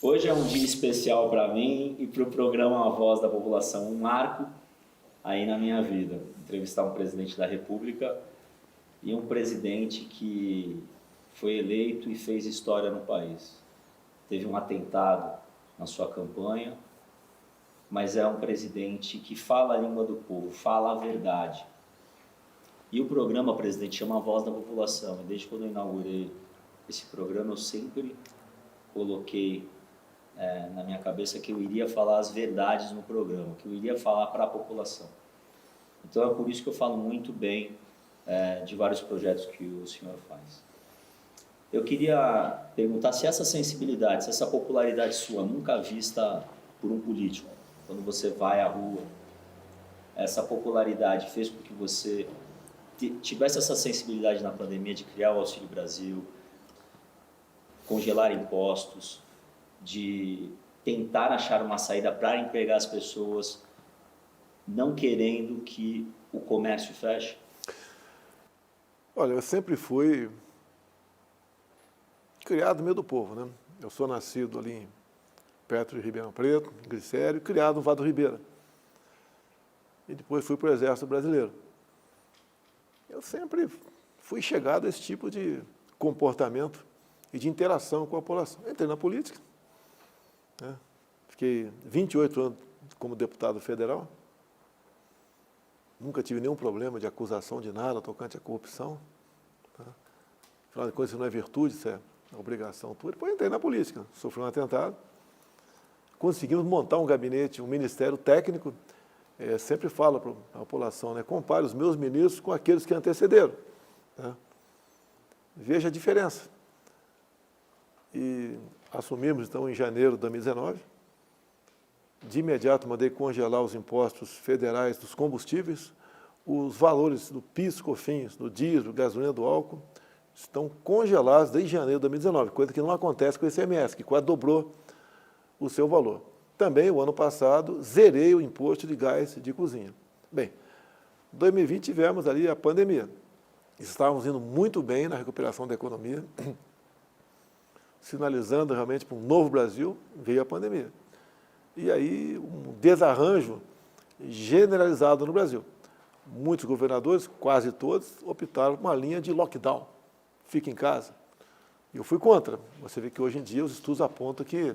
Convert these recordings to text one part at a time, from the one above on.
Hoje é um dia especial para mim e para o programa A Voz da População, um marco aí na minha vida. Entrevistar um presidente da República e um presidente que foi eleito e fez história no país. Teve um atentado na sua campanha, mas é um presidente que fala a língua do povo, fala a verdade. E o programa, presidente, chama A Voz da População. E desde quando eu inaugurei esse programa, eu sempre coloquei na minha cabeça que eu iria falar as verdades no programa, que eu iria falar para a população. Então é por isso que eu falo muito bem de vários projetos que o senhor faz. Eu queria perguntar se essa sensibilidade, se essa popularidade sua, nunca vista por um político, quando você vai à rua, essa popularidade fez com que você tivesse essa sensibilidade na pandemia de criar o Auxílio Brasil, congelar impostos, de tentar achar uma saída para empregar as pessoas, não querendo que o comércio feche? Olha, eu sempre fui criado no meio do povo, né? Eu sou nascido ali perto de Ribeirão Preto, em Glicério, criado no Vado do Ribeira. E depois fui para o Exército Brasileiro. Eu sempre fui chegado a esse tipo de comportamento e de interação com a população. Entrei na política, né? Fiquei 28 anos como deputado federal. Nunca tive nenhum problema de acusação de nada tocante à corrupção. Tá? Afinal de contas, isso não é virtude, isso é obrigação tua. Depois entrei na política, sofri um atentado. Conseguimos montar um gabinete, um ministério técnico. Sempre falo para a população, né? Compare os meus ministros com aqueles que antecederam. Né? Veja a diferença. E assumimos, então, em janeiro de 2019. De imediato, mandei congelar os impostos federais dos combustíveis. Os valores do PIS, COFINS, do diesel, gasolina, do álcool, estão congelados desde janeiro de 2019, coisa que não acontece com o ICMS, que quase dobrou o seu valor. Também, o ano passado, zerei o imposto de gás de cozinha. Bem, em 2020 tivemos ali a pandemia. Estávamos indo muito bem na recuperação da economia, sinalizando realmente para um novo Brasil, veio a pandemia. E aí, um desarranjo generalizado no Brasil. Muitos governadores, quase todos, optaram por uma linha de lockdown. Fica em casa. E eu fui contra. Você vê que hoje em dia os estudos apontam que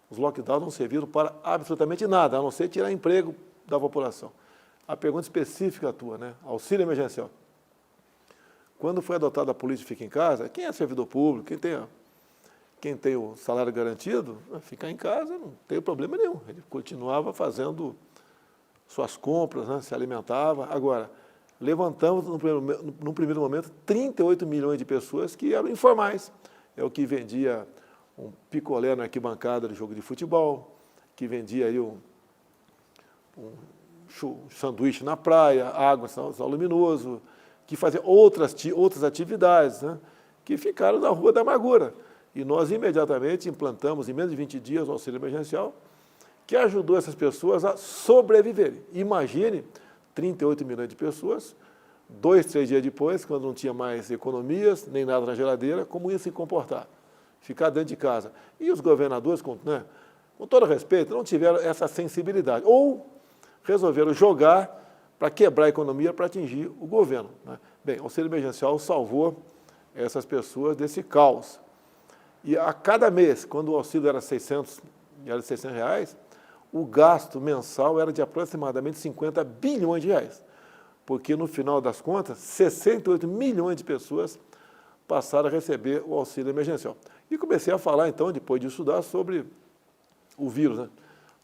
os lockdowns não serviram para absolutamente nada, a não ser tirar emprego da população. A pergunta específica tua, né? Auxílio emergencial. Quando foi adotada a política Fica em Casa, quem é servidor público, quem tem o salário garantido, ficar em casa não tem problema nenhum. Ele continuava fazendo suas compras, né? Se alimentava. Agora, levantamos, no primeiro momento, 38 milhões de pessoas que eram informais. É o que vendia um picolé na arquibancada de jogo de futebol, que vendia aí um sanduíche na praia, água, sal luminoso, que fazia outras atividades, né? Que ficaram na Rua da Amargura. E nós imediatamente implantamos, em menos de 20 dias, o auxílio emergencial, que ajudou essas pessoas a sobreviverem. Imagine 38 milhões de pessoas, 2, 3 dias depois, quando não tinha mais economias, nem nada na geladeira, como ia se comportar? Ficar dentro de casa. E os governadores, com todo respeito, não tiveram essa sensibilidade. Ou resolveram jogar para quebrar a economia, para atingir o governo. Né? Bem, o auxílio emergencial salvou essas pessoas desse caos. E a cada mês, quando o auxílio era 600 reais, o gasto mensal era de aproximadamente 50 bilhões de reais. Porque, no final das contas, 68 milhões de pessoas passaram a receber o auxílio emergencial. E comecei a falar, então, depois de estudar, sobre o vírus. Né?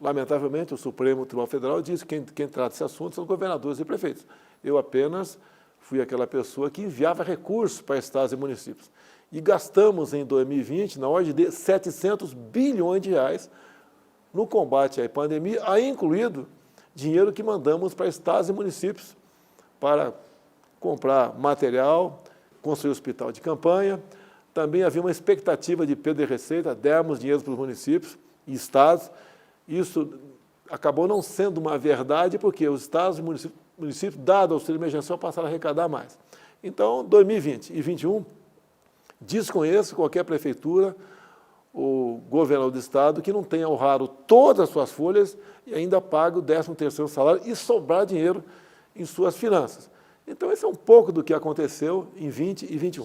Lamentavelmente, o Supremo Tribunal Federal disse que quem trata esse assunto são governadores e prefeitos. Eu apenas fui aquela pessoa que enviava recursos para estados e municípios. E gastamos em 2020, na ordem de 700 bilhões de reais, no combate à pandemia, aí incluído dinheiro que mandamos para estados e municípios para comprar material, construir hospital de campanha. Também havia uma expectativa de perda de receita, demos dinheiro para os municípios e estados. Isso acabou não sendo uma verdade, porque os estados e municípios, dado o auxílio emergencial, passaram a arrecadar mais. Então, 2020 e 2021, desconheço qualquer prefeitura o governador do estado que não tenha honrado todas as suas folhas e ainda pague o 13º salário e sobrar dinheiro em suas finanças. Então, esse é um pouco do que aconteceu em 20 e 21.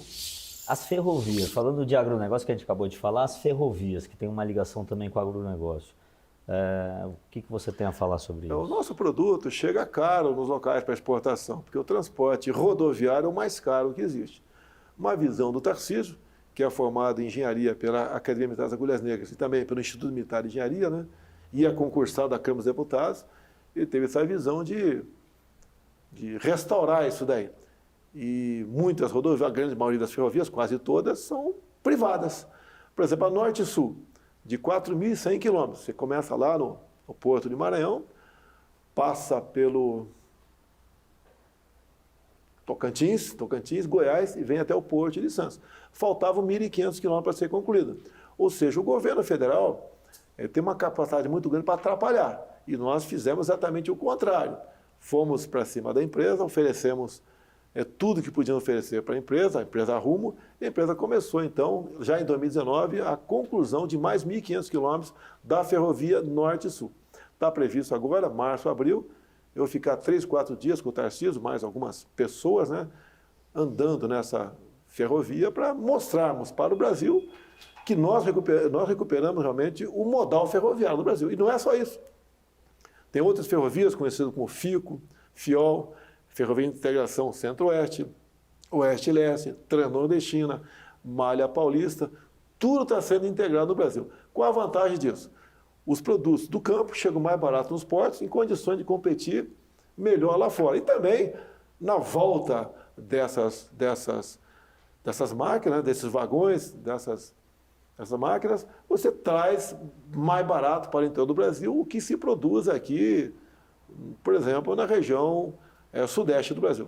As ferrovias, falando de agronegócio que a gente acabou de falar, as ferrovias, que tem uma ligação também com o agronegócio. O que você tem a falar sobre isso? O nosso produto chega caro nos locais para exportação, porque o transporte rodoviário é o mais caro que existe. Uma visão do Tarcísio, que é formado em engenharia pela Academia Militar das Agulhas Negras e também pelo Instituto Militar de Engenharia, né? E é concursado da Câmara dos Deputados, ele teve essa visão de restaurar isso daí. E muitas rodovias, a grande maioria das ferrovias, quase todas, são privadas. Por exemplo, a Norte e Sul, de 4.100 quilômetros. Você começa lá no Porto de Maranhão, passa pelo Tocantins, Goiás e vem até o Porto de Santos. Faltavam 1.500 quilômetros para ser concluída. Ou seja, o governo federal tem uma capacidade muito grande para atrapalhar. E nós fizemos exatamente o contrário. Fomos para cima da empresa, oferecemos tudo que podíamos oferecer para a empresa Rumo, e a empresa começou, então, já em 2019, a conclusão de mais 1.500 quilômetros da ferrovia Norte e Sul. Está previsto agora, março, abril, eu vou ficar 3, 4 dias com o Tarcísio, mais algumas pessoas, né, andando nessa ferrovia para mostrarmos para o Brasil que nós recuperamos realmente o modal ferroviário do Brasil. E não é só isso. Tem outras ferrovias conhecidas como FICO, FIOL, Ferrovia de Integração Centro-Oeste, Oeste e Leste, Transnordestina, Malha Paulista, tudo está sendo integrado no Brasil. Qual a vantagem disso? Os produtos do campo chegam mais baratos nos portos, em condições de competir melhor lá fora. E também, na volta dessas máquinas, desses vagões, dessas máquinas, você traz mais barato para o interior do Brasil o que se produz aqui, por exemplo, na região sudeste do Brasil.